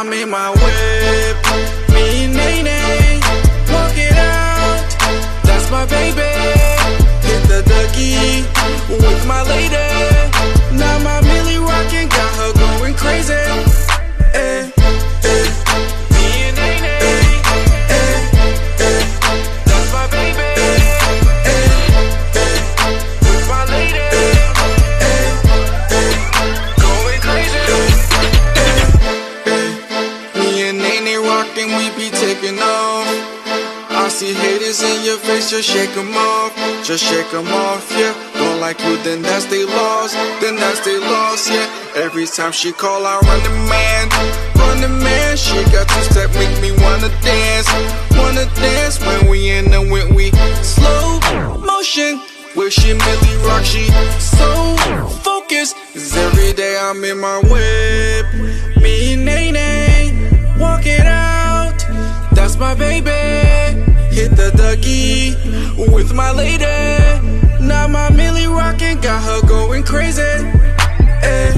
I'm in my whip. Me and Nene, walk it out. That's my baby. Hit the Dougie with my lady. Now my Millie rockin', got her going crazy. Eh, eh. Me and Nene, that's my baby. With my lady, going crazy. Me and Nene rockin', we be taking off. I see haters in your face, just shake 'em off. Just shake 'em off, yeah. Don't like you, then that's they loss. Then that's they loss, yeah. Every time she call, I run the man. Run the man, she got two-step, make me wanna dance. Wanna dance when we in and when we slow motion. Where she Millie rock, she so focused. 'Cause every day I'm in my whip. Me and Nene, walk it out. That's my baby. Hit the Dougie with my lady. Now my Millie rockin', got her going crazy. Eh.